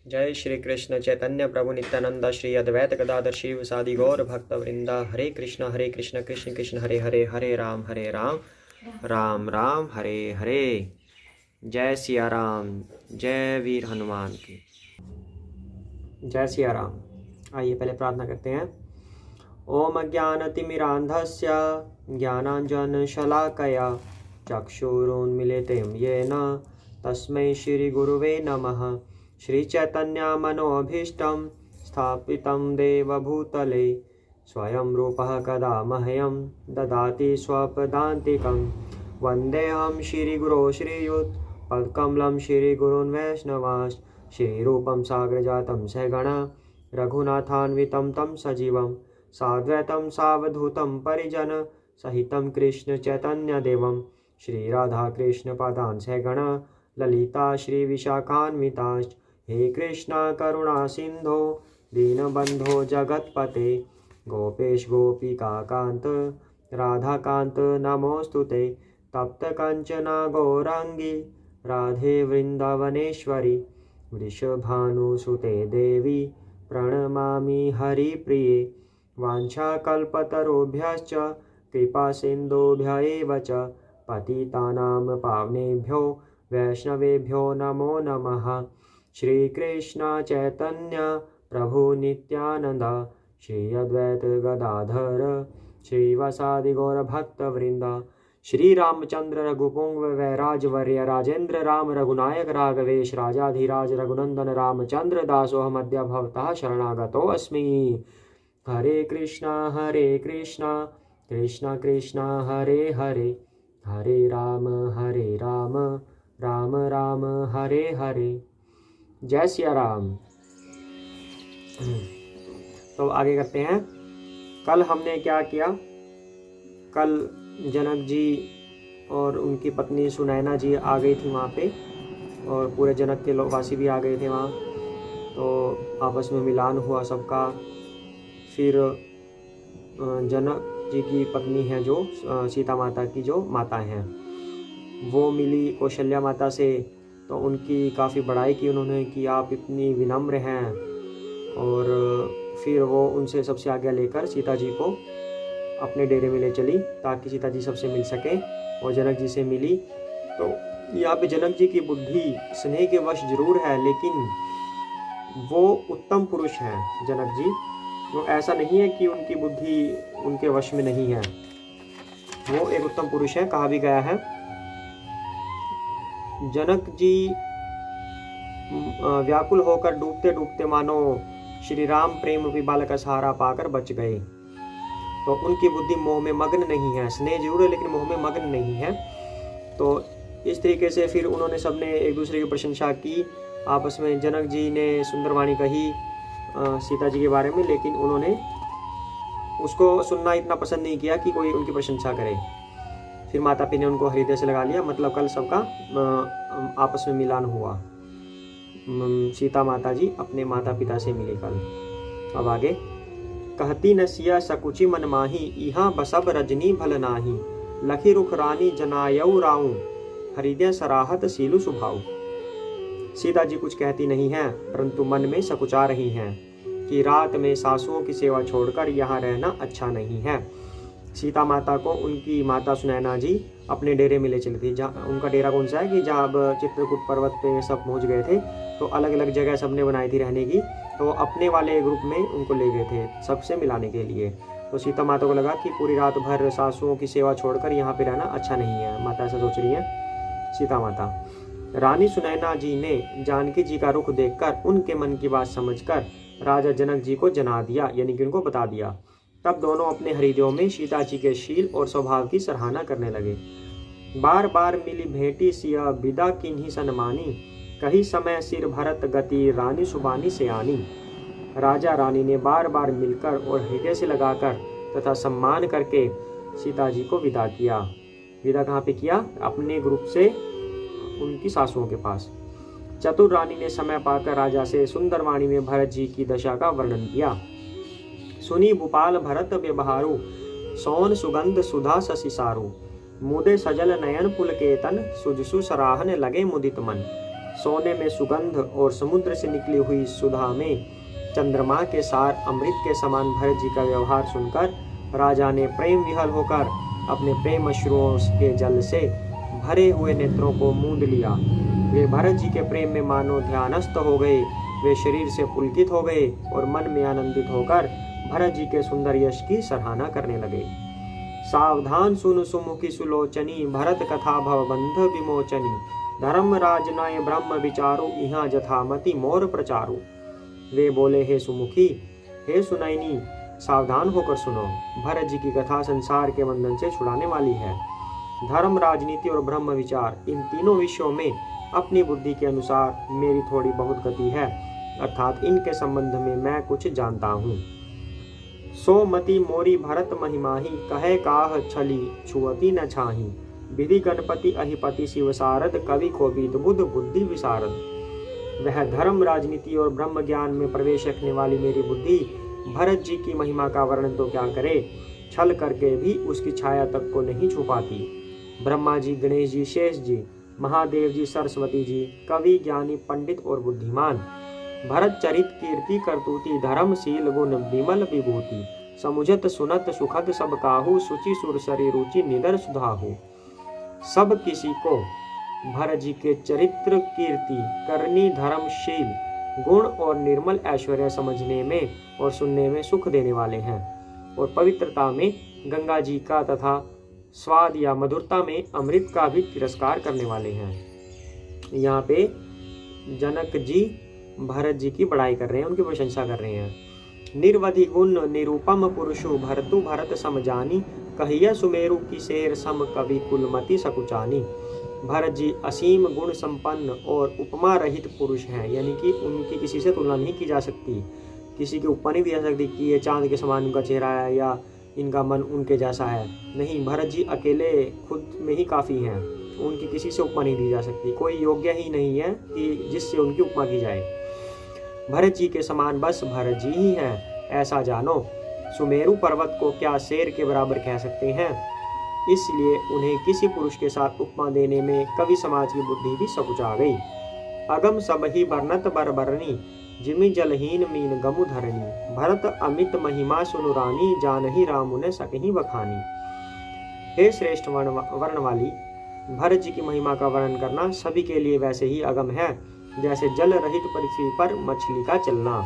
जय श्री कृष्ण चैतन्य प्रभु नित्यानंद श्री अद्वैत गदाधर शिव सादि गौर भक्त वृंदा। हरे कृष्ण कृष्ण कृष्ण हरे हरे, हरे राम राम राम हरे हरे। जय सिया राम, जय वीर हनुमान की जय सिया राम। आइए पहले प्रार्थना करते हैं। ओम अज्ञानतिमिरान्धस्य ज्ञानाञ्जनशलाकया चक्षुरुन्मीलितं येन तस्मै श्रीगुरुवे नमः। श्रीचैतन्यमनोभीष्टं स्थापितं देवभूतले स्वयं रूपः कदा मह्यं ददाति स्वपदान्तिकं। वन्देऽहं श्रीगुरो श्रीयुतपदकमलं श्रीगुरून् वैष्णवांश्च। श्रीरूपं साग्रजातं सहगणा रघुनाथान्वितं तं सजीवं साद्वैतं सावधूतं परिजन सहितं कृष्ण चैतन्यदेवं। श्रीराधाकृष्णपादान् सहगणा ललिता श्रीविशाखान्विताश्च। हे कृष्ण करुणा सिन्धो दीनबन्धो जगत्पते गोपेश गोपिकान्त राधाकान्त नमोऽस्तुते। तप्त कंचना गौरांगी राधे वृंदावनेश्वरी वृषभानुसुते देवी प्रणमामि हरिप्रिये। वाञ्छाकल्पतरुभ्यश्च कृपा सिन्धुभ्य एव च पतितानां पावनेभ्यो वैष्णवेभ्यो नमो नमः। श्रीकृष्ण चैतन्य प्रभु नित्यानंद श्री अद्वैत गदाधर श्रीवासादि गौर भक्त वृंदा। श्री रामचंद्र रघुपुंग वैराजवर्य राजेंद्र राम रघुनायक राघवेश राजाधिराज रघुनंदन रामचंद्र दासोहम अद्य भवतः शरणागतो अस्मि। हरे कृष्णा कृष्णा कृष्णा हरे हरे, हरे राम राम राम हरे हरे। जय सिया राम। तो आगे करते हैं। कल हमने क्या किया? कल जनक जी और उनकी पत्नी सुनैना जी आ गई थी वहाँ पे, और पूरे जनक के लोग वासी भी आ गए थे वहाँ। तो आपस में मिलान हुआ सबका। फिर जनक जी की पत्नी है जो सीता माता की जो माता हैं, वो मिली कौशल्या माता से। तो उनकी काफ़ी बड़ाई की उन्होंने कि आप इतनी विनम्र हैं। और फिर वो उनसे सबसे आज्ञा लेकर सीता जी को अपने डेरे में ले चली ताकि सीता जी सबसे मिल सके, और जनक जी से मिली। तो यहाँ पे जनक जी की बुद्धि स्नेह के वश जरूर है, लेकिन वो उत्तम पुरुष हैं जनक जी। वो ऐसा नहीं है कि उनकी बुद्धि उनके वश में नहीं है, वो एक उत्तम पुरुष है। कहा भी गया है जनक जी व्याकुल होकर डूबते डूबते मानो श्री राम प्रेम रूपी बाल का सहारा पाकर बच गए। तो उनकी बुद्धि मोह में मग्न नहीं है, स्नेह जरूर है लेकिन मोह में मग्न नहीं है। तो इस तरीके से फिर उन्होंने सबने एक दूसरे की प्रशंसा की आपस में। जनक जी ने सुंदर वाणी कही सीता जी के बारे में, लेकिन उन्होंने उसको सुनना इतना पसंद नहीं किया कि कोई उनकी प्रशंसा करे। फिर माता पिता ने उनको हृदय से लगा लिया। मतलब कल सबका आपस में मिलान हुआ। सीता माता जी अपने माता पिता से मिली कल। अब आगे कहती नसिया सकुची मन माही इहाँ बसब रजनी भल नाही। लखी रुख रानी जनायऊ राऊ हृदय सराहत सीलु सुभाऊ। सीता जी कुछ कहती नहीं हैं, परंतु मन में सकुचा रही हैं कि रात में सासुओं की सेवा छोड़कर यहाँ रहना अच्छा नहीं है। सीता माता को उनकी माता सुनैना जी अपने डेरे में ले चली थी। जहाँ उनका डेरा कौन सा है कि जहाँ अब चित्रकूट पर्वत पे सब पहुँच गए थे, तो अलग अलग जगह सबने बनाई थी रहने की। तो अपने वाले ग्रुप में उनको ले गए थे सबसे मिलाने के लिए। तो सीता माता को लगा कि पूरी रात भर सासुओं की सेवा छोड़कर यहाँ पे रहना अच्छा नहीं है। माता ऐसा सोच रही है सीता माता। रानी सुनैना जी ने जानकी जी का रुख देखकर उनके मन की बात समझकर राजा जनक जी को जना दिया, यानी कि उनको बता दिया। तब दोनों अपने हृदयों में सीता जी के शील और स्वभाव की सराहना करने लगे। बार बार मिली भेंटी सिया विदा किन्हीं सनमानी। कही समय सिर भरत गति रानी सुबानी से आनी। राजा रानी ने बार बार मिलकर और हृदय से लगाकर तथा सम्मान करके सीता जी को विदा किया। विदा कहाँ पे किया? अपने ग्रुप से उनकी सासुओं के पास। चतुर रानी ने समय पाकर राजा से सुंदर वाणी में भरत जी की दशा का वर्णन किया। सुनी भूपाल भरत व्यवहारु सोन सुगंध सुधा शशिसारु। मुदे सजल नयन पुलकेतन सुजसु सराहन लगे मुदित मन। सोने में सुगंध और समुद्र से निकली हुई सुधा में चंद्रमा के सार अमृत के समान भरत जी का व्यवहार सुनकर राजा ने प्रेम विहल होकर अपने प्रेम अश्रुओं के जल से भरे हुए नेत्रों को मूंद लिया। वे भरत जी के प्रेम में मानो ध्यानस्थ हो गए। वे शरीर से पुलकित हो गए और मन में आनंदित होकर भरत जी के सुंदर यश की सराहना करने लगे। सावधान सुन सुमुखी सुलोचनी, भरत कथा भवबंध विमोचनी। धर्मराज नय ब्रह्म विचारु, यहाँ जथामति मोर प्रचारु। वे बोले, हे सुमुखी, हे सुनैनी, सावधान होकर सुनो। भरत जी की कथा संसार के बंधन से छुड़ाने वाली है। धर्म, राजनीति और ब्रह्म विचार, इन तीनों विषयों में अपनी बुद्धि के अनुसार मेरी थोड़ी बहुत गति है, अर्थात इनके संबंध में मैं कुछ जानता हूँ। सो मति मोरी भरत महिमाही, कहे काह छली छुअती न छाही। विधि गणपति अहिपति शिव सारद, कवि कोविद बुध बुद्धि विशारद। वह धर्म, राजनीति और ब्रह्म ज्ञान में प्रवेश रखने वाली मेरी बुद्धि भरत जी की महिमा का वर्णन तो क्या करे, छल करके भी उसकी छाया तक को नहीं छुपाती। ब्रह्मा जी, गणेश जी, शेष जी, महादेव जी, सरस्वती जी, कवि, ज्ञानी, पंडित और बुद्धिमान। भरत चरित कीर्ति करतूति, धर्मशील गुण विमल विभूति। समुझत सुनत सुखद सब काहू, सुचि सुर सरी रुचि निदर सुधाहु। सब किसी को भरत जी के चरित्र, कीर्ति, करनी, धर्मशील गुण और निर्मल ऐश्वर्य समझने में और सुनने में सुख देने वाले हैं, और पवित्रता में गंगा जी का तथा स्वाद या मधुरता में अमृत का भी तिरस्कार करने वाले हैं। यहाँ पे जनक जी भरत जी की बड़ाई कर रहे हैं, उनकी प्रशंसा कर रहे हैं। निर्वधि गुण निरूपम पुरुषु, भरतु भरत समजानी। कहिया सुमेरु की शेर सम, कवि कुलमति सकुचानी। भरत जी असीम गुण संपन्न और उपमा रहित पुरुष हैं, यानी कि उनकी किसी से तुलना नहीं की जा सकती। किसी की उपमा नहीं दी जा सकती कि ये चांद के समान उनका चेहरा है या इनका मन उनके जैसा है। नहीं, भरत जी अकेले खुद में ही काफ़ी हैं, उनकी किसी से उपमा नहीं दी जा सकती। कोई योग्य ही नहीं है कि जिससे उनकी उपमा की जाए। भरत जी के समान बस भरत जी ही हैं, ऐसा जानो। सुमेरु पर्वत को क्या शेर के बराबर कह सकते हैं, इसलिए उन्हें किसी पुरुष के साथ उपमा देने में कवि समाज की बुद्धि भी सकुचा गई। अगम सब ही बरनत बरबरनी, जिमि जलहीन मीन गमु धरनी। भरत अमित महिमा सुनुरानी, जानही रामु ने सकही बखानी। हे श्रेष्ठ वर्ण वाली, भरत जी की महिमा का वर्णन करना सभी के लिए वैसे ही अगम है जैसे जल रहित पृथ्वी पर मछली का चलना।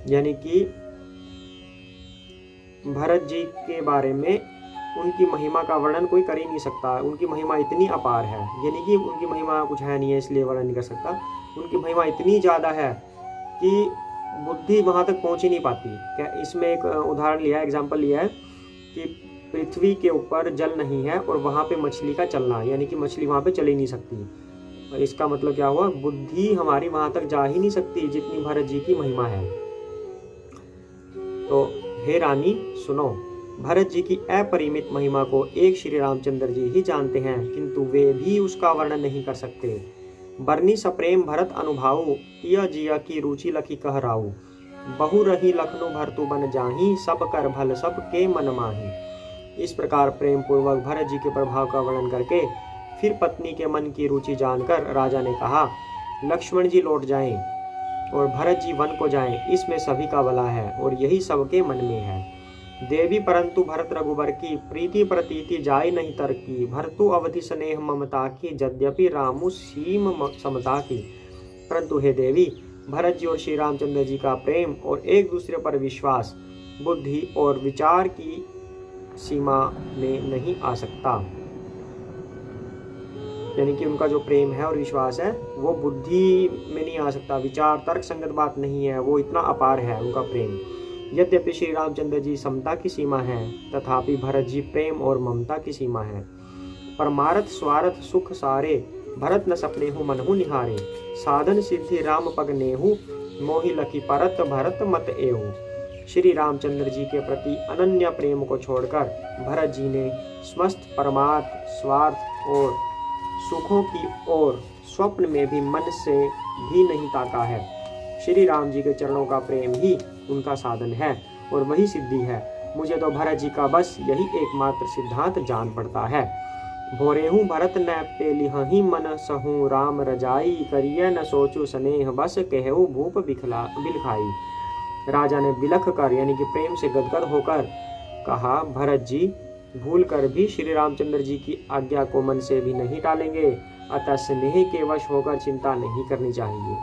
यानी कि भरत जी के बारे में उनकी महिमा का वर्णन कोई कर ही नहीं सकता। उनकी महिमा इतनी अपार है, यानी कि उनकी महिमा कुछ है नहीं है इसलिए वर्णन नहीं कर सकता। उनकी महिमा इतनी ज़्यादा है कि बुद्धि वहाँ तक पहुँच ही नहीं पाती। क्या इसमें एक उदाहरण लिया है, एग्जाम्पल लिया है कि पृथ्वी के ऊपर जल नहीं है और वहाँ पे मछली का चलना, यानी कि मछली वहाँ पे चल ही नहीं सकती। इसका मतलब क्या हुआ, बुद्धि हमारी वहाँ तक जा ही नहीं सकती जितनी भरत जी की महिमा है। तो हे रानी सुनो, भरत जी की अपरिमित महिमा को एक श्री रामचंद्र जी ही जानते हैं, किंतु वे भी उसका वर्णन नहीं कर सकते। बरनी सप्रेम भरत अनुभाऊ, तिया जिया की रुचि लखी कहराऊ। बहु रही लखनऊ भरतु बन जाही, सब कर भल सब के मन माही। इस प्रकार प्रेम पूर्वक भरत जी के प्रभाव का वर्णन करके फिर पत्नी के मन की रुचि जानकर राजा ने कहा, लक्ष्मण जी लौट जाएं और भरत जी वन को जाएं, इसमें सभी का भला है और यही सबके मन में है। देवी परंतु भरत रघुबर की, प्रीति प्रतीति जाय नहीं तरकी। भरतु अवधि स्नेह ममता की, यद्यपि रामु सीम समता की। परंतु हे देवी, भरत जी और श्री रामचंद्र जी का प्रेम और एक दूसरे पर विश्वास बुद्धि और विचार की सीमा में नहीं आ सकता। यानी कि उनका जो प्रेम है और विश्वास है वो बुद्धि में नहीं आ सकता, विचार तर्क संगत बात नहीं है, वो इतना अपार है उनका प्रेम। यद्यपि श्री रामचंद्र जी समता की सीमा है, तथापि भरत जी प्रेम और ममता की सीमा है। परमारथ स्वार्थ सुख सारे, भरत न सपने हूँ मनहु निहारे। साधन सिद्धि राम पग नेहु, मोहि लखी परत भरत मत एहु। श्री रामचंद्र जी के प्रति अनन्य प्रेम को छोड़कर भरत जी ने समस्त परमार्थ, स्वार्थ और सुखों की ओर स्वप्न में भी मन से भी नहीं ताका है। श्री राम जी के चरणों का प्रेम ही उनका साधन है और वही सिद्धि है। मुझे तो भरत जी का बस यही एकमात्र सिद्धांत जान पड़ता है। भोरेहू भरत न पेलिहहि मन सहू राम रजाई करिय न सोचू स्नेह बस कहऊ भूप बिलखाई। राजा ने बिलख कर यानी कि प्रेम से गदगद होकर कहा, भरत जी भूल कर भी श्री रामचंद्र जी की आज्ञा को मन से भी नहीं टालेंगे, अतः स्नेह के वश होकर चिंता नहीं करनी चाहिए।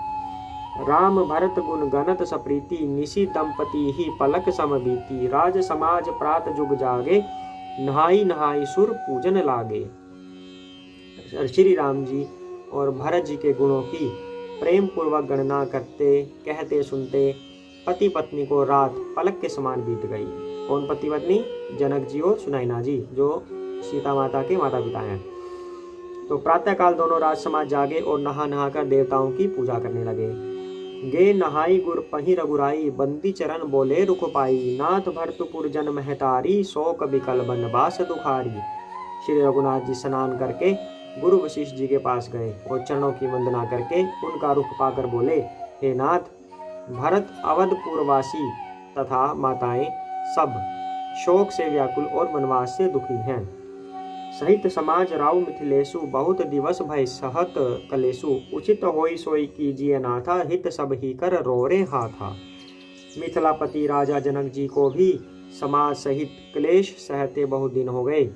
राम भरत गुण गणत सप्रीति निशि दंपति ही पलक समबीती। राज समाज प्रात जुग जागे नहाई नहाई सुर पूजन लागे। श्री राम जी और भरत जी के गुणों की प्रेम पूर्वक गणना करते कहते सुनते पति पत्नी को रात पलक के समान बीत गई। कौन पति पत्नी? जनक जी और सुनैना जी, जो सीता माता के माता पिता हैं। तो प्रातःकाल दोनों राज समाज जागे और नहा नहा कर देवताओं की पूजा करने लगे। गे नहाई गुर पही रघुराई बंदी चरण बोले रुख पाई। नाथ भरतपुर जन महतारी शोक बिकल बनवास दुखारी। श्री रघुनाथ जी स्नान करके गुरु वशिष्ठ जी के पास गए और चरणों की वंदना करके उनका रुख पाकर बोले, हे नाथ, भरत अवधपुरवासी तथा माताएं सब शोक से व्याकुल और वनवास से दुखी हैं। सहित समाज राव मिथिलेशु बहुत दिवस भय सहत कलेशु। उचित होई सोई कीजिए नाथा हित सब ही कर रोरे हाथा। मिथिलापति राजा जनक जी को भी समाज सहित क्लेश सहते बहुत दिन हो गए,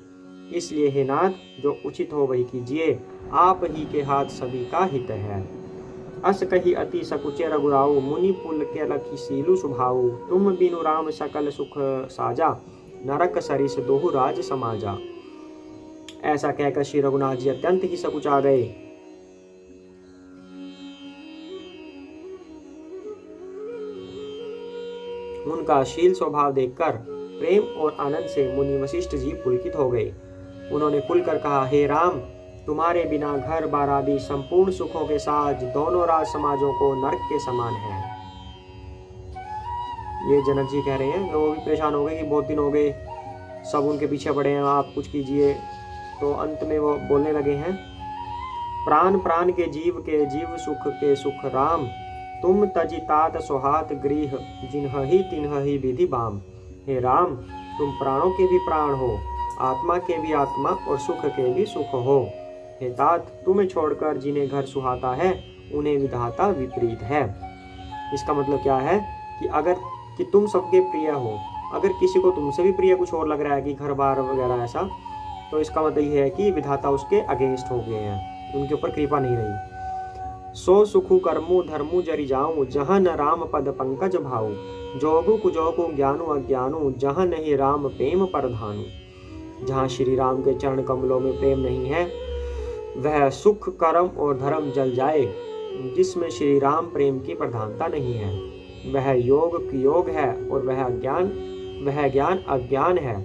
इसलिए हे नाथ जो उचित हो वही कीजिए, आप ही के हाथ सभी का हित है। अस कही अति सकुचे रघुराऊ मुनि पुल के लखी सीलु सुभाऊ। तुम बिनु राम सकल सुख साजा नरक सरिस दोहु राज समाजा। ऐसा कहकर श्री रघुनाथ जी अत्यंत ही सकुचा गए। उनका शील स्वभाव देखकर प्रेम और आनंद से मुनि वशिष्ठ जी पुलकित हो गए। उन्होंने खुलकर कहा, हे राम, तुम्हारे बिना घर बार आदि संपूर्ण सुखों के साथ दोनों राज समाजों को नरक के समान है। ये जनक जी कह रहे हैं। वो भी परेशान हो गए कि बहुत दिन हो गए, सब उनके पीछे पड़े हैं, आप कुछ कीजिए। तो अंत में वो बोलने लगे हैं, प्राण प्राण के जीव सुख के सुख राम। तुम तजि तात सोहात गृह जिन्हहि तिन्हहि विधि बाम। हे राम, तुम प्राणों के भी प्राण हो, आत्मा के भी आत्मा और सुख के भी सुख हो। हे तात, तुम्हें छोड़कर जिन्हें घर सुहाता है उन्हें विधाता विपरीत है। इसका मतलब क्या है कि तुम सबके प्रिय हो, अगर किसी को तुमसे भी प्रिय कुछ और लग रहा है कि घर बार वगैरह ऐसा, तो इसका मतलब यह है कि विधाता उसके अगेंस्ट हो गए हैं, उनके ऊपर कृपा नहीं रही। सो सुखु कर्मु धर्मु जरि जाऊं जहाँ न राम पद पंकज भाऊ। जोगु कुजोगु ज्ञानु अज्ञानु जहाँ नहीं राम प्रेम परधानु। जहाँ श्री राम के चरण कमलों में प्रेम नहीं है वह सुख कर्म और धर्म जल जाए। जिसमें श्री राम प्रेम की प्रधानता नहीं है वह योग योग है और वह ज्ञान अज्ञान है।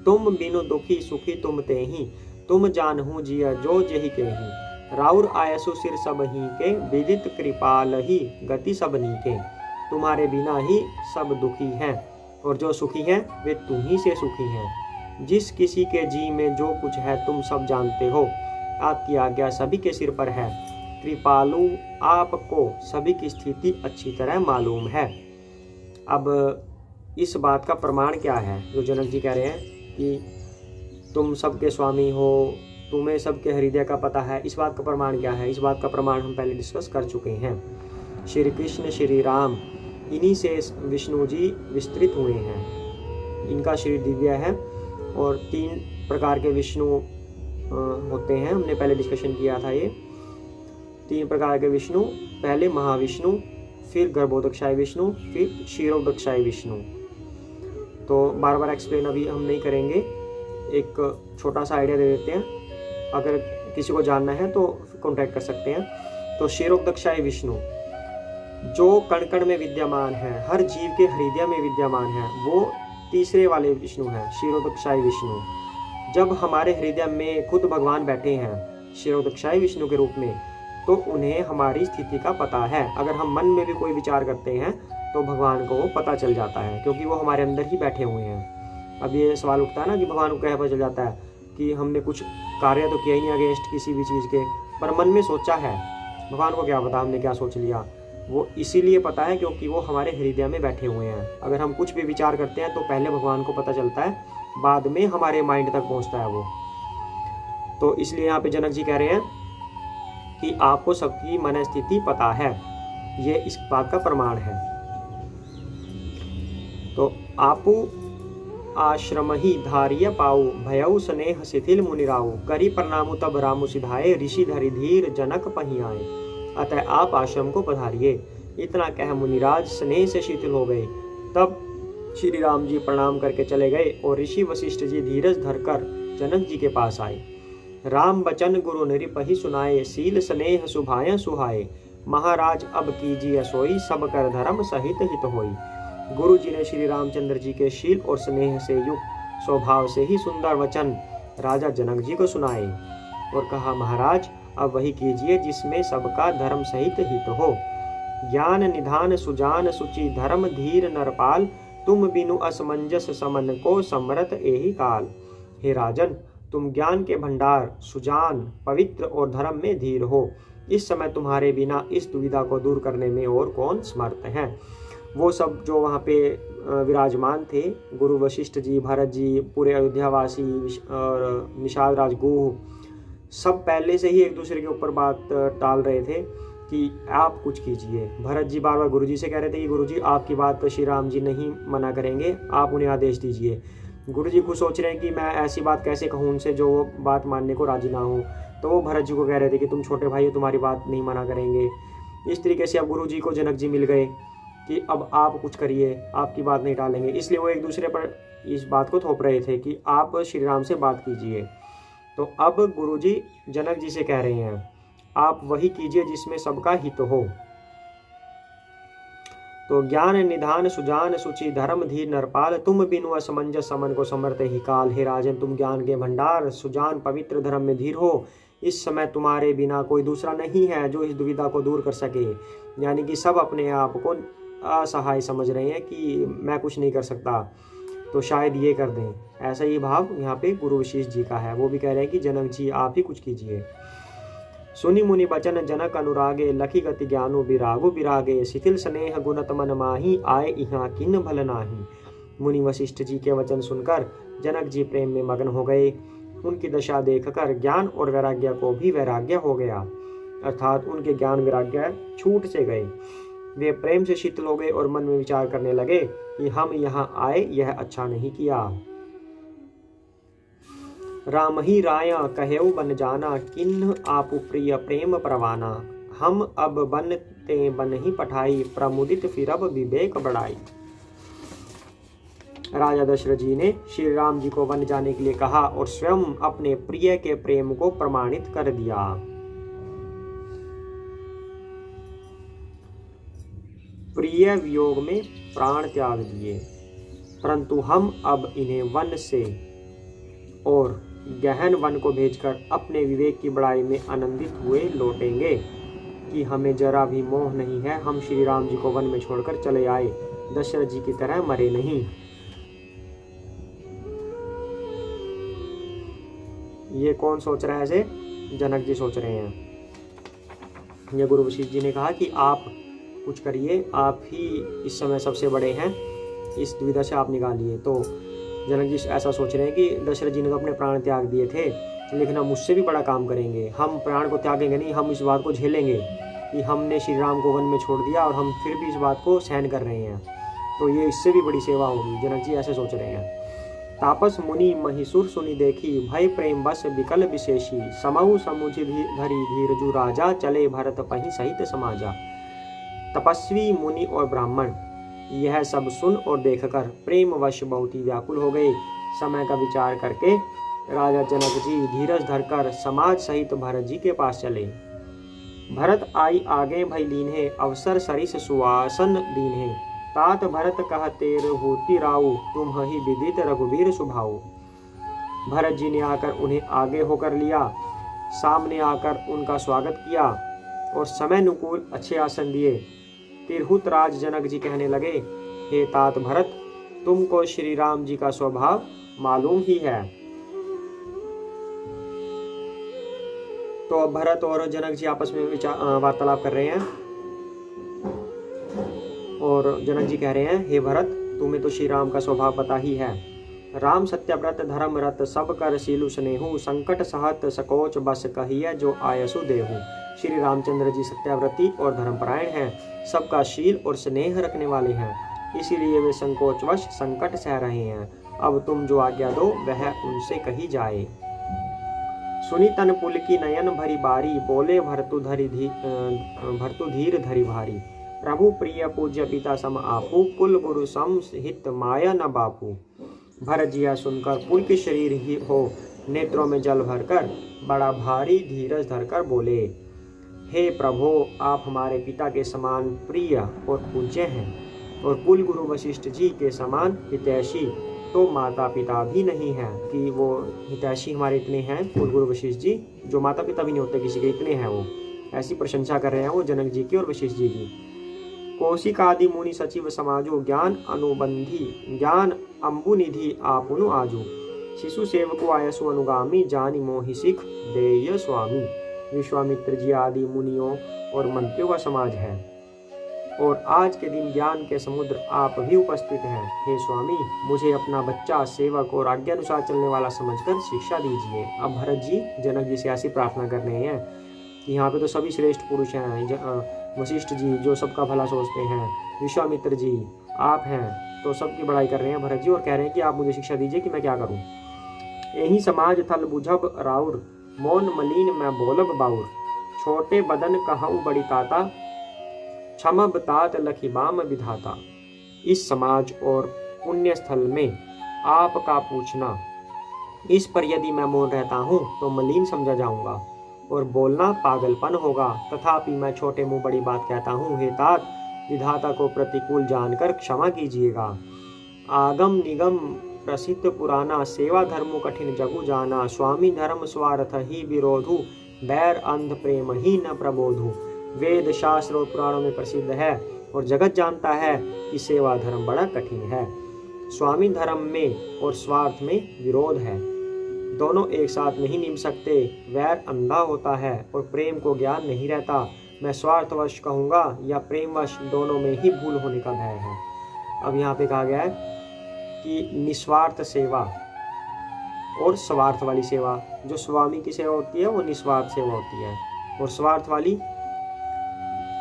तुम बिनु दुखी सुखी तुम तेहि तुम जानहु जिया जो जेहि केहि। राउर आयसु सिर सबहि के विदित कृपाल ही गति सबनी के। तुम्हारे बिना ही सब दुखी हैं और जो सुखी हैं वे तुम ही से सुखी हैं। जिस किसी के जी में जो कुछ है तुम सब जानते हो। आपकी आज्ञा सभी के सिर पर है। कृपालु आपको सभी की स्थिति अच्छी तरह मालूम है। अब इस बात का प्रमाण क्या है जो जनक जी कह रहे हैं कि तुम सबके स्वामी हो, तुम्हें सबके हृदय का पता है। इस बात का प्रमाण क्या है? इस बात का प्रमाण हम पहले डिस्कस कर चुके हैं। श्री कृष्ण श्री राम, इन्हीं से विष्णु जी विस्तृत हुए हैं। इनका शरीर दिव्य है और 3 प्रकार के विष्णु होते हैं। हमने पहले डिस्कशन किया था ये 3 प्रकार के विष्णु। पहले महाविष्णु, फिर गर्भोदक्षाय विष्णु, फिर क्षीरोदक्षाय विष्णु। तो बार बार एक्सप्लेन अभी हम नहीं करेंगे, एक छोटा सा आइडिया दे देते हैं। अगर किसी को जानना है तो कांटेक्ट कर सकते हैं। तो क्षीरोदक्षाय विष्णु जो कण कण में विद्यमान है, हर जीव के हृदय में विद्यमान है, वो तीसरे वाले विष्णु हैं, क्षीरोदक्षाय विष्णु। जब हमारे हृदय में खुद भगवान बैठे हैं क्षीरोदक्षाय विष्णु के रूप में, तो उन्हें हमारी स्थिति का पता है। अगर हम मन में भी कोई विचार करते हैं तो भगवान को वो पता चल जाता है, क्योंकि वो हमारे अंदर ही बैठे हुए हैं। अब ये सवाल उठता है ना कि भगवान को कैसे पता चल जाता है कि हमने कुछ कार्य तो किया ही नहीं अगेंस्ट किसी भी चीज़ के, पर मन में सोचा है। भगवान को क्या पता हमने क्या सोच लिया? वो इसीलिए पता है क्योंकि वो हमारे हृदय में बैठे हुए हैं। अगर हम कुछ भी विचार करते हैं तो पहले भगवान को पता चलता है, बाद में हमारे माइंड तक पहुंचता है वो। तो इसलिए यहाँ पे जनक जी कह रहे हैं कि आपको सबकी मनस्थिति पता है, ये इस बात का प्रमाण है। तो आपू आश्रम ही धार्य पाऊ, भयऊ स्नेह शिथिल मुनिराऊ, करी प्रणामु तब रामु सिधाए, ऋषि धरि धीर जनक पही आए। अतः आप आश्रम को पधारिए। इतना कह मुनिराज स्नेह से शिथिल हो गए। तब श्री राम जी प्रणाम करके चले गए और ऋषि वशिष्ठ जी धीरज धरकर जनक जी के पास आए। राम बचन गुरु निरिपहि सुनाए, शील स्नेह सुभाय सुहाए, महाराज अब कीजिए सोई, सब कर धर्म सहित हित होई। गुरु जी ने श्री रामचंद्र जी के शील और स्नेह से युक्त स्वभाव से ही सुंदर वचन राजा जनक जी को सुनाए और कहा, महाराज अब वही कीजिए जिसमें सबका धर्म सहित हित हो। ज्ञान निधान सुजान सुचि, धर्म धीर नरपाल, तुम बिनु असमंजस समन को, समरत एहि काल। हे राजन, तुम ज्ञान के भंडार, सुजान, पवित्र और धर्म में धीर हो। इस समय तुम्हारे बिना इस दुविधा को दूर करने में और कौन समर्थ है। वो सब जो वहाँ पे विराजमान थे, गुरु वशिष्ठ जी, भरत जी, पूरे अयोध्यावासी और निषाद राज गुह, सब पहले से ही एक दूसरे के ऊपर बात टाल रहे थे कि आप कुछ कीजिए। भरत जी बार बार गुरु जी से कह रहे थे कि गुरु जी आपकी बात तो श्री राम जी नहीं मना करेंगे, आप उन्हें आदेश दीजिए। गुरु जी खुद सोच रहे हैं कि मैं ऐसी बात कैसे कहूँ उनसे जो वो बात मानने को राजी ना हो। तो वो भरत जी को कह रहे थे कि तुम छोटे भाई हो, तुम्हारी बात नहीं मना करेंगे। इस तरीके से अब गुरु जी को जनक जी मिल गए कि अब आप कुछ करिए, आपकी बात नहीं टालेंगे। इसलिए वो एक दूसरे पर इस बात को थोप रहे थे कि आप श्री राम से बात कीजिए। तो अब गुरु जी जनक जी से कह रहे हैं, आप वही कीजिए जिसमें सबका हित हो। तो ज्ञान निधान सुजान सुचि, धर्म धीर नरपाल, तुम बिनु असमंजस समन को, समर्थ ही काल। हे राजन, तुम ज्ञान के भंडार, सुजान, पवित्र, धर्म में धीर हो। इस समय तुम्हारे बिना कोई दूसरा नहीं है जो इस दुविधा को दूर कर सके। यानी कि सब अपने आप को असहाय समझ रहे हैं कि मैं कुछ नहीं कर सकता, तो शायद ये कर दें। ऐसा ही भाव यहाँ पे गुरु वशिष्ठ जी का है। वो भी कह रहे हैं कि जनक जी आप ही कुछ कीजिए। सुनि मुनि बचन जनक अनुरागे, लखी गति ज्ञानु विरागु विरागे, शिथिल स्नेह गुणत मन माही, आए इहाँ किन भल नाही। मुनि वशिष्ठ जी के वचन सुनकर जनक जी प्रेम में मग्न हो गए। उनकी दशा देखकर ज्ञान और वैराग्य को भी वैराग्य हो गया, अर्थात उनके ज्ञान वैराग्य छूट से गए। वे प्रेम से शीतल हो गए और मन में विचार करने लगे कि हम यहाँ आए यह अच्छा नहीं किया। राम ही राया कहेऊ बन जाना, किन्ह आपु प्रिय प्रेम परवाना। हम अब बन ते बन ही पठाई, प्रमुदित फिर अब विवेक बढ़ाई। राजा दशरथ जी ने श्री राम जी को वन जाने के लिए कहा और स्वयं अपने प्रिय के प्रेम को प्रमाणित कर दिया। प्रिय वियोग में प्राण त्याग दिए, परंतु हम अब इन्हें वन से और गहन वन को भेजकर अपने विवेक की बड़ाई में आनंदित हुए लौटेंगे कि हमें जरा भी मोह नहीं है। हम श्री राम जी को वन में छोड़कर चले आए, दशरथ जी की तरह मरे नहीं। ये कौन सोच रहा है? ऐसे जनक जी सोच रहे हैं। ये गुरु वशिष्ठ जी ने कहा कि आप कुछ करिए, आप ही इस समय सबसे बड़े हैं, इस दुविधा से आप निकालिए। तो जनक जी ऐसा सोच रहे हैं कि दशरथ जी ने तो अपने प्राण त्याग दिए थे, लेकिन हम उससे भी बड़ा काम करेंगे। हम प्राण को त्यागेंगे नहीं, हम इस बात को झेलेंगे कि हमने श्री राम को वन में छोड़ दिया और हम फिर भी इस बात को सहन कर रहे हैं, तो ये इससे भी बड़ी सेवा होगी। जनक जी ऐसे सोच रहे हैं। तापस मुनि महिषुर सुनि देखी, भय प्रेम बस विकल विशेषी, समऊ समुझि धरि धीरजु राजा, चले भरत पहि सहित समाजा। तपस्वी मुनि और ब्राह्मण यह सब सुन और देखकर प्रेमवश बहुत ही व्याकुल हो गए। समय का विचार करके राजा जनक जी धीरज धरकर समाज सहित भरत जी के पास चले। भरत आई आगे भई लीन्हे, अवसर सरिस सुवासन दीन्हे, तात भरत कह तेर होती राऊ, तुम ही विदित रघुवीर सुभाऊ। भरत जी ने आकर उन्हें आगे होकर लिया, सामने आकर उनका स्वागत किया और समय अनुकूल अच्छे आसन दिए। तिरहुत राज जनक जी कहने लगे, हे तात भरत, तुमको श्री राम जी का स्वभाव मालूम ही है। तो भरत और जनक जी आपस में वार्तालाप कर रहे हैं और जनक जी कह रहे हैं, हे भरत, तुम्हें तो श्री राम का स्वभाव पता ही है। राम सत्यव्रत धर्मरत सब कर सीलु स्नेहु संकट सहत सकोच बस कहिए जो आयसु देहु। श्री रामचंद्र जी सत्याव्रती और धर्मपरायण हैं, सबका शील और स्नेह रखने वाले हैं, इसीलिए वे संकोचवश संकट सह रहे हैं। अब तुम जो आज्ञा दो वह उनसे कही जाए। सुनी तन पुल की नयन भरी बारी, बोले भरतु धीर धरी भारी। प्रभु प्रिय पूज्य पिता सम आपू, कुल गुरु सम हित माया न बापू। भरत जी यह सुनकर पुलकित शरीर ही हो, नेत्रों में जल भरकर बड़ा भारी धीरज धरकर बोले, हे प्रभु, आप हमारे पिता के समान प्रिय और पूज्य हैं और कुल गुरु वशिष्ठ जी के समान हितैषी तो माता पिता भी नहीं हैं कि वो हितैषी हमारे इतने हैं। कुल गुरु वशिष्ठ जी जो माता पिता भी नहीं होते किसी के, इतने हैं वो। ऐसी प्रशंसा कर रहे हैं वो जनक जी की और वशिष्ठ जी की। कौशिक आदि मुनि सचिव समाजो, ज्ञान अनुबंधी ज्ञान अम्बु निधि आपुनु आजू। शिशु सेवको आयसु अनुगामी, जानी मोहि सिख देय स्वामी। विश्वामित्र जी आदि मुनियों और मंत्रियों का समाज है और आज के दिन ज्ञान के समुद्र आप भी उपस्थित हैं। हे स्वामी, मुझे अपना बच्चा सेवक और आज्ञानुसार चलने वाला समझकर शिक्षा दीजिए। अब भरत जी जनक जी से ऐसी प्रार्थना कर रहे हैं कि यहाँ पे तो सभी श्रेष्ठ पुरुष हैं, वशिष्ठ जी जो सबका भला सोचते हैं, विश्वामित्र जी आप हैं, तो सबकी बड़ाई कर रहे हैं भरत जी और कह रहे हैं कि आप मुझे शिक्षा दीजिए कि मैं क्या करूं। यही समाज थल बुझब राउर, मौन मलिन मैं बोलब बाउर। छोटे बदन कहूँ बड़ी ताता, क्षमब तात लखिबाम विधाता। इस समाज और पुण्य स्थल में आपका पूछना, इस पर यदि मैं मौन रहता हूँ तो मलिन समझा जाऊंगा और बोलना पागलपन होगा। तथापि मैं छोटे मुंह बड़ी बात कहता हूँ। हे तात, विधाता को प्रतिकूल जानकर क्षमा कीजिएगा। आगम निगम प्रसिद्ध पुराना, सेवा धर्मो कठिन जगु जाना। स्वामी धर्म स्वार्थ ही विरोधु, बैर अंध प्रेम ही न प्रबोधु। वेद शास्त्र और पुराणों में प्रसिद्ध है और जगत जानता है कि सेवा धर्म बड़ा कठिन है। स्वामी धर्म में और स्वार्थ में विरोध है, दोनों एक साथ नहीं निभ सकते। वैर अंधा होता है और प्रेम को ज्ञान नहीं रहता। मैं स्वार्थवश कहूँगा या प्रेमवश, दोनों में ही भूल होने का भय है। अब यहाँ पे कहा गया है कि निस्वार्थ सेवा और स्वार्थ वाली सेवा, जो स्वामी की सेवा होती है वो निस्वार्थ सेवा होती है और स्वार्थ वाली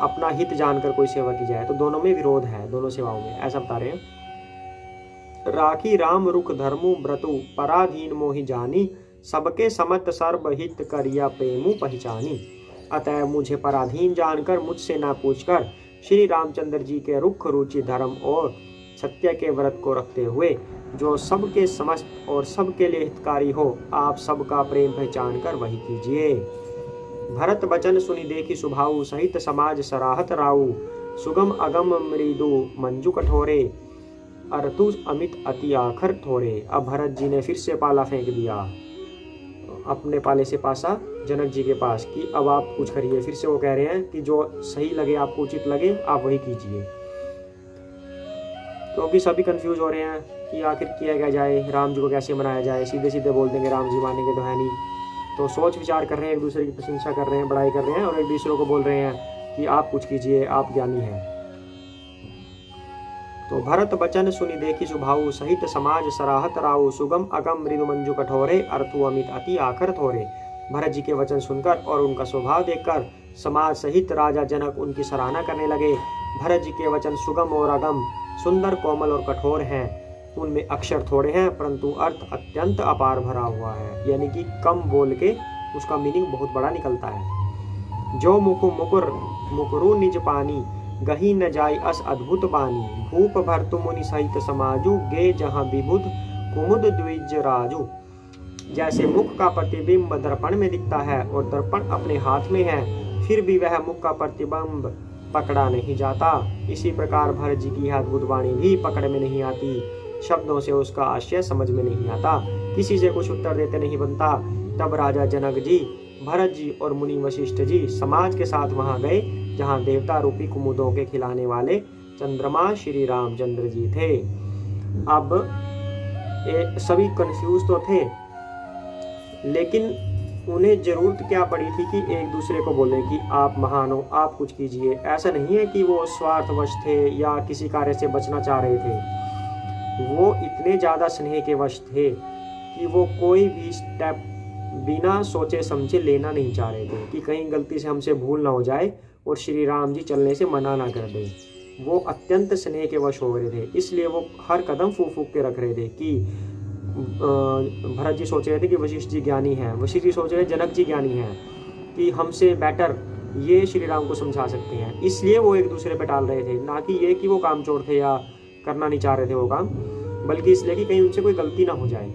अपना हित जानकर कोई सेवा की जाए, तो दोनों में विरोध है, दोनों सेवाओं में। ऐसा बता रहे हैं। राखी राम रुख धर्मु व्रतु, पराधीन मोहि जानी। सबके समत सर्वहित करिया प्रेमु पहचानी। अतः मुझे पराधीन जानकर मुझसे ना पूछकर श्री रामचंद्र जी के रुख रुचि धर्म और सत्य के व्रत को रखते हुए जो सबके समस्त और सबके लिए हितकारी हो, आप सबका प्रेम पहचान कर वही कीजिए। भरत बचन सुनि देखी सुभाऊ, सहित समाज सराहत राऊ। सुगम अगम मृदु मंजू कठोरे, अरतु अमित अति आखर थोरे। अब भरत जी ने फिर से पाला फेंक दिया अपने पाले से पासा जनक जी के पास कि अब आप कुछ करिए। फिर से वो कह रहे हैं कि जो सही लगे, आपको उचित लगे, आप वही कीजिए। क्योंकि सभी कंफ्यूज हो रहे हैं कि आखिर किया क्या जाए, राम जी को कैसे मनाया जाए। सीधे सीधे बोल देंगे राम जी मानेंगे तो है नहीं, तो सोच विचार कर रहे हैं, एक दूसरे की प्रशंसा कर रहे हैं, बड़ाई कर रहे हैं और एक दूसरे को बोल रहे हैं कि आप कुछ कीजिए, आप ज्ञानी हैं। तो भरत बचन सुनि देखी सुभाऊ, सहित समाज सराहत राऊ। सुगम अगम मृदु मंजू कठोरे, अर्थु अमित अति आखर थोरे। भरत जी के वचन सुनकर और उनका स्वभाव देखकर समाज सहित राजा जनक उनकी सराहना करने लगे। भरत जी के वचन सुगम और अगम, सुंदर, कोमल और कठोर हैं। उनमें अक्षर थोड़े हैं परंतु अर्थ अत्यंत अपार भरा हुआ है, यानी कि कम बोल के उसका मीनिंग बहुत बड़ा निकलता है। जो मुकु मुकुर मुकुरु निज पानी, गही न जाय अस अद्भुत बानी। भूप भरतु मुनि सहित समाजु, गे जहाँ विबुध कुमुद द्विज राजू। जैसे मुख का प्रतिबिंब दर्पण में दिखता है और दर्पण अपने हाथ में है, फिर भी वह मुख का प्रतिबिंब पकड़ा नहीं जाता, इसी प्रकार भरत जी की अद्भुत वाणी भी पकड़ में नहीं आती। शब्दों से उसका आशय समझ में नहीं आता, किसी से कुछ उत्तर देते नहीं बनता। तब राजा जनक जी, भरत जी और मुनि वशिष्ठ जी समाज के साथ वहां गए जहां देवता रूपी कुमुदों के खिलाने वाले चंद्रमा श्री रामचंद्र जी थे। अब सभी कंफ्यूज तो थे, लेकिन उन्हें जरूरत क्या पड़ी थी कि एक दूसरे को बोले कि आप महान हो, आप कुछ कीजिए। ऐसा नहीं है कि वो स्वार्थवश थे या किसी कार्य से बचना चाह रहे थे। वो इतने ज़्यादा स्नेह के वश थे कि वो कोई भी स्टेप बिना सोचे समझे लेना नहीं चाह रहे थे कि कहीं गलती से हमसे भूल ना हो जाए और श्री राम जी चलने से मना ना कर दें। वो अत्यंत स्नेह के वश हो रहे थे, इसलिए वो हर कदम फूक फूक के रख रहे थे कि भरत जी सोच रहे थे कि वशिष्ठ जी ज्ञानी हैं, वशिष्ठ जी सोच रहे जनक जी ज्ञानी हैं, कि हमसे बेटर ये श्री राम को समझा सकते हैं। इसलिए वो एक दूसरे पे टाल रहे थे, ना कि ये कि वो कामचोर थे या करना नहीं चाह रहे थे वो काम, बल्कि इसलिए कि कहीं उनसे कोई गलती ना हो जाए।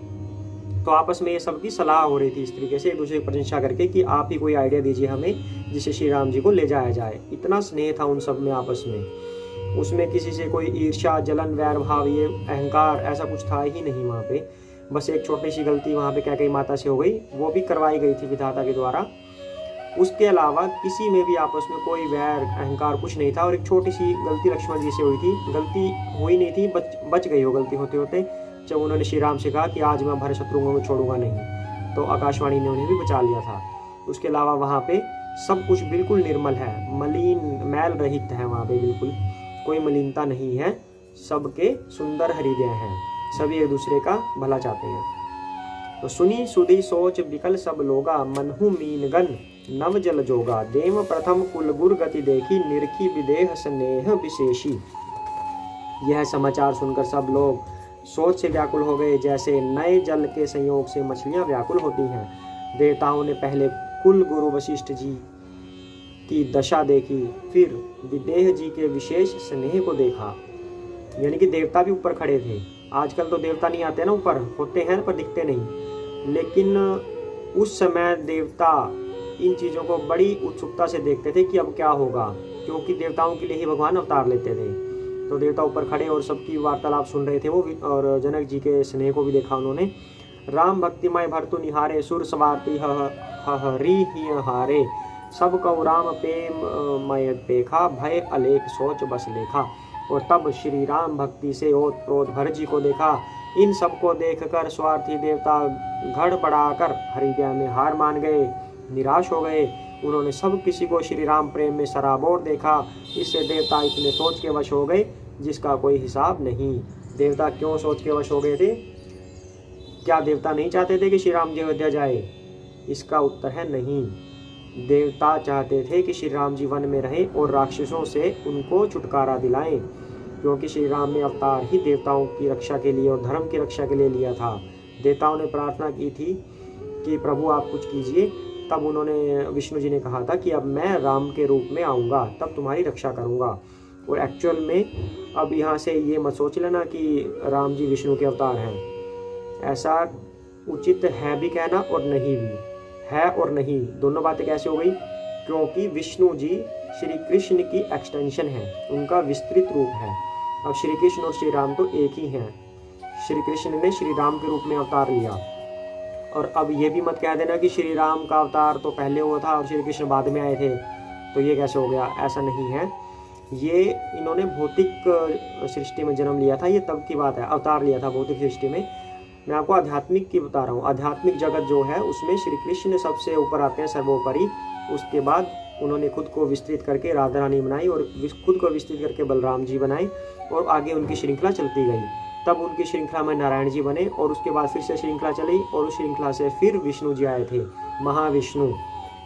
तो आपस में ये सबकी सलाह हो रही थी इस तरीके से एक दूसरे की प्रशंसा करके कि आप ही कोई आइडिया दीजिए हमें जिससे श्री राम जी को ले जाया जाए। इतना स्नेह था उन सब में आपस में, उसमें किसी से कोई ईर्ष्या, जलन, वैर भाव, ये अहंकार ऐसा कुछ था ही नहीं वहाँ पे। बस एक छोटी सी गलती वहाँ पे कैकेयी माता से हो गई, वो भी करवाई गई थी विधाता के द्वारा। उसके अलावा किसी में भी आपस में कोई वैर, अहंकार कुछ नहीं था। और एक छोटी सी गलती लक्ष्मण जी से हुई थी, गलती हुई नहीं थी, बच गई हो गलती होते होते, जब उन्होंने श्री राम से कहा कि आज मैं भरत शत्रुघ्न को छोड़ूंगा नहीं, तो आकाशवाणी ने उन्हें भी बचा लिया था। उसके अलावा वहाँ पे सब कुछ बिल्कुल निर्मल है, मलिन मैल रहित है, वहाँ पे बिल्कुल कोई मलिनता नहीं है, सबके सुंदर हृदय हैं, सभी एक दूसरे का भला चाहते हैं। तो सुनी सुधी सोच विकल सब लोगा, मनहु मीनगन नव जल जोगा, देव प्रथम कुल गुर गति देखी, निरखी विदेह स्नेह विशेषी। यह समाचार सुनकर सब लोग सोच से व्याकुल हो गए, जैसे नए जल के संयोग से मछलियां व्याकुल होती हैं। देवताओं ने पहले कुल गुरु वशिष्ठ जी की दशा देखी, फिर विदेह जी के विशेष स्नेह को देखा। यानी कि देवता भी ऊपर खड़े थे। आजकल तो देवता नहीं आते ना, ऊपर होते हैं पर दिखते नहीं, लेकिन उस समय देवता इन चीज़ों को बड़ी उत्सुकता से देखते थे कि अब क्या होगा, क्योंकि देवताओं के लिए ही भगवान अवतार लेते थे। तो देवता ऊपर खड़े और सबकी वार्तालाप सुन रहे थे वो, और जनक जी के स्नेह को भी देखा उन्होंने। राम भक्तिमय भरतु निहारे, सुर सवारती हरि ही हारे, सब कौ राम प्रेम मय देखा, भय अलेख सोच बस लेखा। और तब श्री राम भक्ति से ओत प्रोत भरत जी को देखा। इन सबको देखकर स्वार्थी देवता घड़ पड़ाकर हृदय में हार मान गए, निराश हो गए। उन्होंने सब किसी को श्री राम प्रेम में सराबोर देखा। इससे देवता इतने सोच के वश हो गए जिसका कोई हिसाब नहीं। देवता क्यों सोच के वश हो गए थे? क्या देवता नहीं चाहते थे कि श्री राम जी अयोध्या जाए? इसका उत्तर है नहीं। देवता चाहते थे कि श्री राम जी वन में रहें और राक्षसों से उनको छुटकारा दिलाएं, क्योंकि श्री राम ने अवतार ही देवताओं की रक्षा के लिए और धर्म की रक्षा के लिए लिया था। देवताओं ने प्रार्थना की थी कि प्रभु आप कुछ कीजिए। तब उन्होंने, विष्णु जी ने कहा था कि अब मैं राम के रूप में आऊँगा, तब तुम्हारी रक्षा करूँगा। और एक्चुअल में अब यहाँ से ये मत सोच लेना कि राम जी विष्णु के अवतार हैं। ऐसा उचित है भी कहना और नहीं भी। है और नहीं दोनों बातें कैसे हो गई? क्योंकि विष्णु जी श्री कृष्ण की एक्सटेंशन है, उनका विस्तृत रूप है। अब श्री कृष्ण और श्री राम तो एक ही हैं। श्री कृष्ण ने श्री राम के रूप में अवतार लिया। और अब ये भी मत कह देना कि श्री राम का अवतार तो पहले हुआ था और श्री कृष्ण बाद में आए थे, तो ये कैसे हो गया? ऐसा नहीं है। ये इन्होंने भौतिक सृष्टि में जन्म लिया था, ये तब की बात है, अवतार लिया था भौतिक सृष्टि में। मैं आपको आध्यात्मिक की बता रहा हूँ। आध्यात्मिक जगत जो है उसमें श्री कृष्ण सबसे ऊपर आते हैं, सर्वोपरि। उसके बाद उन्होंने खुद को विस्तृत करके राधा रानी बनाई और खुद को विस्तृत करके बलराम जी बनाए, और आगे उनकी श्रृंखला चलती गई। तब उनकी श्रृंखला में नारायण जी बने और उसके बाद फिर से श्रृंखला चली और उस श्रृंखला से फिर विष्णु जी आए थे, महाविष्णु,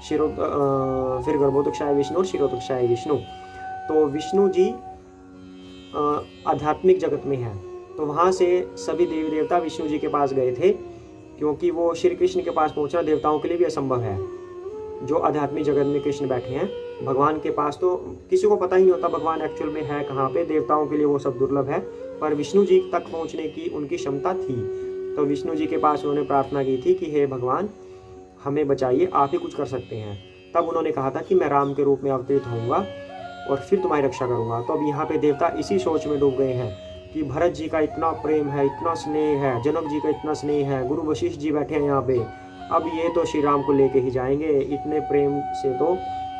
फिर गर्भोदकशाय विष्णु और क्षीरोदकशाय विष्णु। तो विष्णु जी आध्यात्मिक जगत में है, तो वहाँ से सभी देवी देवता विष्णु जी के पास गए थे, क्योंकि वो श्री कृष्ण के पास पहुँचना देवताओं के लिए भी असंभव है। जो आध्यात्मिक जगत में कृष्ण बैठे हैं, भगवान के पास तो किसी को पता ही नहीं होता भगवान एक्चुअल में है कहाँ पे। देवताओं के लिए वो सब दुर्लभ है, पर विष्णु जी तक पहुँचने की उनकी क्षमता थी। तो विष्णु जी के पास उन्होंने प्रार्थना की थी कि हे भगवान हमें बचाइए, आप ही कुछ कर सकते हैं। तब उन्होंने कहा था कि मैं राम के रूप में अवतरित होऊंगा और फिर तुम्हारी रक्षा करूंगा। तो अब यहाँ पे देवता इसी सोच में डूब गए हैं कि भरत जी का इतना प्रेम है, इतना स्नेह है, जनक जी का इतना स्नेह है, गुरु वशिष्ठ जी बैठे हैं यहाँ पे, अब ये तो श्री राम को लेके ही जाएंगे, इतने प्रेम से तो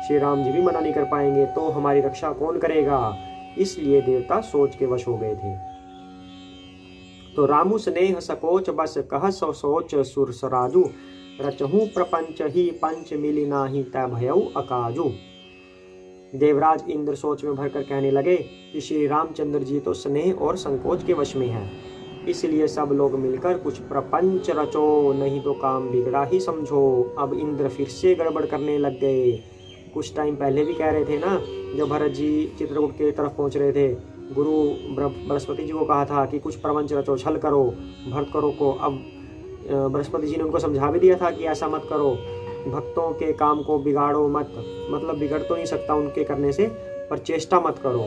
श्री राम जी भी मना नहीं कर पाएंगे, तो हमारी रक्षा कौन करेगा? इसलिए देवता सोच के वश हो गए थे। तो रामु स्नेह सकोच बस कह सो सोच सुर सराजू, रचहू प्रपंच ही पंच मिली नाही तै भयऊ अकाजू। देवराज इंद्र सोच में भरकर कहने लगे कि श्री रामचंद्र जी तो स्नेह और संकोच के वश में हैं, इसलिए सब लोग मिलकर कुछ प्रपंच रचो, नहीं तो काम बिगड़ा ही समझो। अब इंद्र फिर से गड़बड़ करने लग गए। कुछ टाइम पहले भी कह रहे थे ना, जब भरत जी चित्रकूट की तरफ पहुंच रहे थे, गुरु बृहस्पति जी को कहा था कि कुछ प्रपंच रचो, छल करो भरत करो को। अब बृहस्पति जी ने उनको समझा भी दिया था कि ऐसा मत करो, भक्तों के काम को बिगाड़ो मत, मतलब बिगड़ तो नहीं सकता उनके करने से, पर चेष्टा मत करो।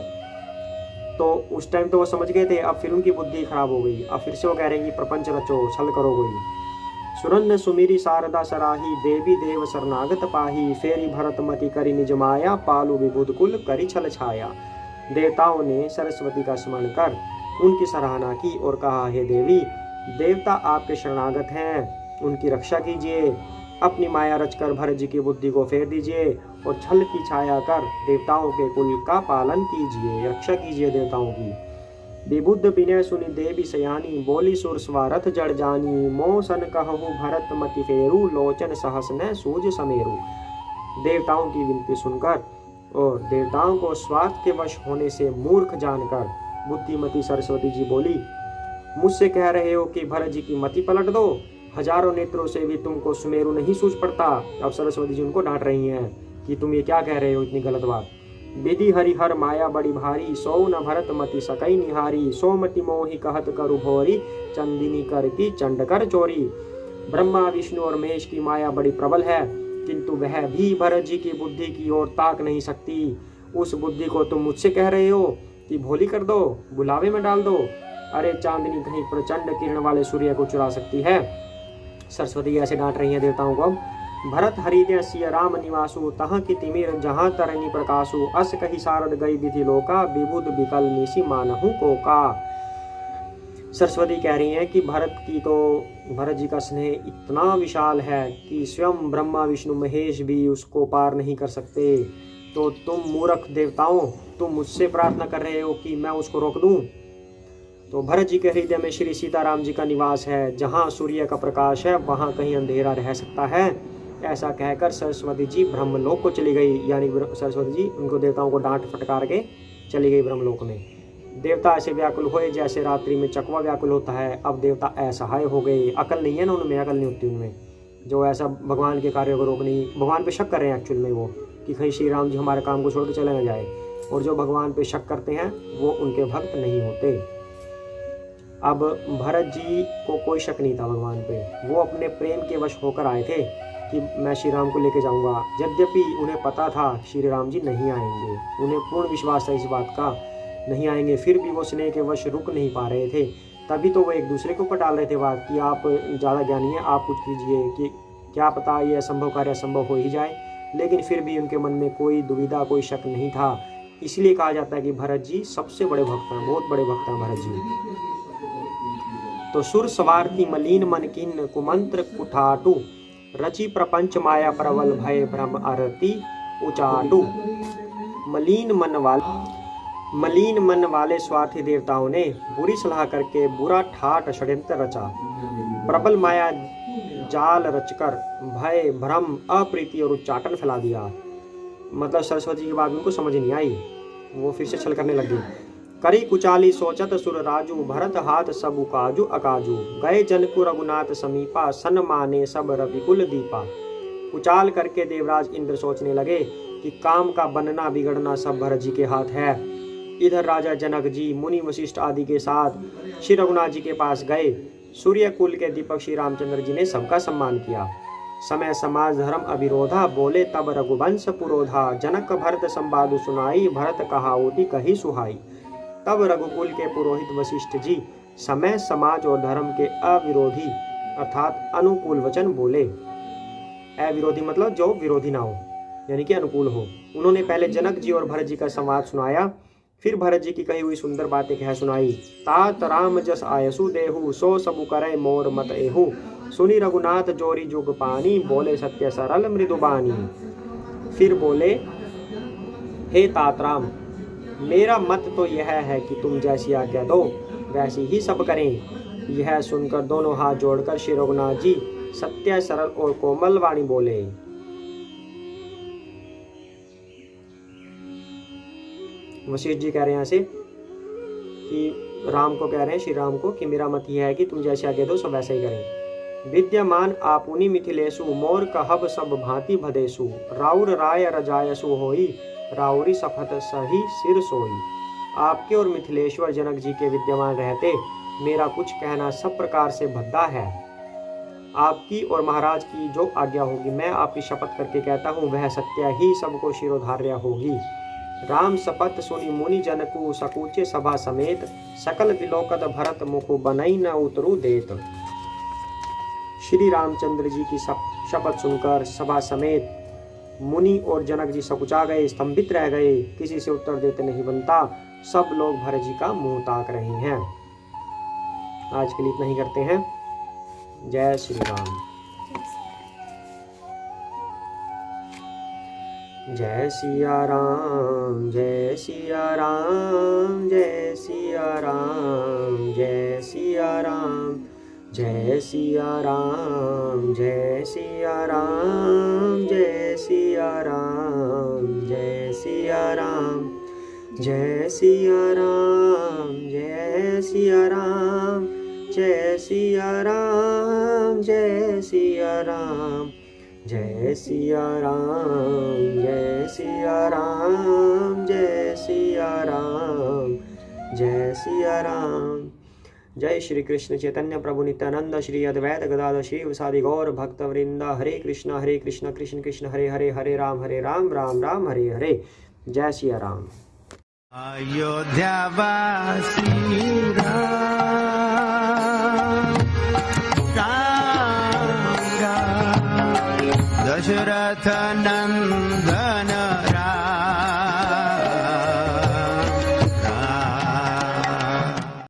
तो उस टाइम तो वो समझ गए थे, अब फिर उनकी बुद्धि खराब हो गई। अब फिर से वो कह रहे हैं कि प्रपंच रचो, छल करो कोई। सुरन्न सुमिरी शारदा सराही, देवी देव शरणागत पाही, फेरी भरत मति करी निज माया, पालू विबुध कुल करी छल छाया। देवताओं ने सरस्वती का स्मरण कर उनकी सराहना की और कहा, हे देवी, देवता आपके शरणागत हैं, उनकी रक्षा कीजिए। अपनी माया रचकर भरत जी की बुद्धि को फेर दीजिए और छल की छाया कर देवताओं के कुल का पालन कीजिए, रक्षा कीजिए देवताओं की। विबुद्ध विनय सुनि देवी सयानी, बोली सुर स्वारथ जड़ जानी, मोह सन कहु भरत मति फेरू, लोचन सहस न सूझ समेरू। देवताओं की विनती सुनकर और देवताओं को स्वार्थ के वश होने से मूर्ख जानकर बुद्धिमती सरस्वती जी बोली, मुझसे कह रहे हो कि भरत जी की मति पलट दो, हजारों नेत्रों से भी तुमको सुमेरु नहीं सूझ पड़ता। अब सरस्वती जी उनको डांट रही हैं कि तुम ये क्या कह रहे हो, इतनी गलत बात। विधि हरिहर माया बड़ी भारी, सो न भरत मति सकई निहारी, सो मति मोहि कहत करु भोरी, चंदिनी कर की चंड कर चोरी। ब्रह्मा विष्णु और महेश की माया बड़ी प्रबल है, किंतु वह भी भरत जी की बुद्धि की ओर ताक नहीं सकती। उस बुद्धि को तुम मुझसे कह रहे हो कि भोली कर दो, बुलावे में डाल दो। अरे चांदनी कहीं प्रचंड किरण वाले सूर्य को चुरा सकती है। सरस्वती ऐसे डांट रही है देवताओं को। भरत हरिदय सिय राम निवासु, तहाँ की तिमिर जहाँ तरनी प्रकाशु, अस कही सारद गई विधि लोका, विबुध विकल निसी मानहु कोका। सरस्वती कह रही हैं कि भरत जी का स्नेह इतना विशाल है कि स्वयं ब्रह्मा विष्णु महेश भी उसको पार नहीं कर सकते। तो तुम मूर्ख देवताओं, तुम मुझसे प्रार्थना कर रहे हो कि मैं उसको रोक दूं। तो भरत जी के हृदय में श्री सीताराम जी का निवास है, जहाँ सूर्य का प्रकाश है वहाँ कहीं अंधेरा रह सकता है। ऐसा कहकर सरस्वती जी ब्रह्मलोक को चली गई, यानी सरस्वती जी उनको देवताओं को डांट फटकार के चली गई ब्रह्मलोक में। देवता ऐसे व्याकुल हुए जैसे रात्रि में चकवा व्याकुल होता है। अब देवता असहाय हो गए, अकल नहीं है ना उनमें, अकल नहीं होती उनमें, जो ऐसा भगवान के कार्यों को रोक नहीं, भगवान पे शक कर रहे हैं एक्चुअल में वो, कि कहीं श्री राम जी हमारे काम को छोड़ के चले ना जाए। और जो भगवान पे शक करते हैं वो उनके भक्त नहीं होते। अब भरत जी को कोई शक नहीं था भगवान पे, वो अपने प्रेम के वश होकर आए थे कि मैं श्री राम को लेके जाऊंगा। यद्यपि उन्हें पता था श्री राम जी नहीं आएंगे, उन्हें पूर्ण विश्वास था इस बात का, नहीं आएंगे, फिर भी वो स्नेह के वश रुक नहीं पा रहे थे। तभी तो वो एक दूसरे के ऊपर डाल रहे थे बात कि आप ज़्यादा ज्ञानी हैं, आप कुछ कीजिए, कि क्या पता ये असंभव कार्य असंभव हो ही जाए। लेकिन फिर भी उनके मन में कोई दुविधा, कोई शक नहीं था। इसलिए कहा जाता है कि भरत जी सबसे बड़े भक्त हैं, बहुत बड़े भक्त हैं भरत जी। तो सुर स्वार्थी मलिन मन किन, कुमंत्र कुठाटू, रचि प्रपंच माया प्रबल भय भ्रम आरती उचाटू। मलिन मन वाले स्वार्थी देवताओं ने बुरी सलाह करके बुरा ठाट षड्यंत्र रचा, प्रबल माया जाल रचकर भय भ्रम अप्रीति और उच्चाटन फैला दिया। मतलब सरस्वती की बात उनको समझ नहीं आई, वो फिर से छल करने लगी। करी कुचाली सोचत सुर राजू, भरत हाथ सबु काजू अकाजू, गए जनकु रघुनाथ समीपा, सन माने सब रवि कुल दीपा। कुचाल करके देवराज इंद्र सोचने लगे कि काम का बनना बिगड़ना सब भरत जी के हाथ है। इधर राजा जनक जी मुनि वशिष्ठ आदि के साथ श्री रघुनाथ जी के पास गए। सूर्य कुल के दीपक श्री रामचंद्र जी ने सबका सम्मान किया। समय समाज धर्म अविरोधा, बोले तब रघुवंश पुरोधा, जनक भरत संवादु सुनाई, भरत कहावती कही सुहाई। तब रघुकुल के पुरोहित वशिष्ठ जी समय समाज और धर्म के अविरोधी अर्थात अनुकूल वचन बोले। अविरोधी मतलब जो विरोधी ना हो, यानी कि अनुकूल हो। उन्होंने पहले जनक जी और भरत जी का संवाद सुनाया, फिर भरत जी की कही हुई सुंदर बातें कह सुनाई। तात राम जस आयसु देहु, सो सबु करे मोर मत एहु, सुनी रघुनाथ जोरी जुग पानी, बोले सत्य सरल मृदुबानी। फिर बोले, हे तात राम, मेरा मत तो यह है कि तुम जैसी आज्ञा दो वैसी ही सब करें। यह सुनकर दोनों हाथ जोड़कर श्री रघुनाथ जी सत्य सरल और कोमल वाणी बोले। वशिष्ठ जी कह रहे हैं ऐसे कि राम को कह रहे हैं, श्री राम को, कि मेरा मत यह है कि तुम जैसे आगे दो सब वैसे ही करें। विद्यमान आपुनि मिथिलेशु मोर कहब सब भांति भदेशु राउर राय रजायसु होई राउरी सफत सही सिर सोई। आपके और मिथिलेश्वर जनक जी के विद्यमान रहते मेरा कुछ कहना सब प्रकार से भद्दा है। आपकी और महाराज की जो आज्ञा होगी मैं आपकी शपथ करके कहता हूँ वह सत्य ही सबको शिरोधार्य होगी। राम शपथ सुनी मुनि जनकु सकुचे सभा समेत सकल विलोकत भरत मुखु बनई न उतरू देत। श्री रामचंद्र जी की शपथ सुनकर सभा समेत मुनि और जनक जी सकुचा गए, स्तंभित रह गए, किसी से उत्तर देते नहीं बनता। सब लोग भरत जी का मुंह ताक रहे हैं। आज के लिए इतना ही करते हैं। जय श्री राम। जय सिया राम, जय सिया राम, जय सिया राम, जय सिया राम, जय सिया राम, जय सिया राम, जय सिया राम, जय सिया राम, जय सिया राम, जय सिया राम, जय सिया राम, जय सिया राम, जय सिया राम, जय सिया राम, जय सिया राम, जय सिया राम। जय श्री कृष्ण चैतन्य प्रभु नित्यानंद श्री अद्वैत गदाधर शिव सादि गौर भक्त वृंद। हरे कृष्ण कृष्ण कृष्ण हरे हरे, हरे राम राम राम हरे हरे। जय सिया राम। अयोध्या वासी राम राम, दशरथ नंदन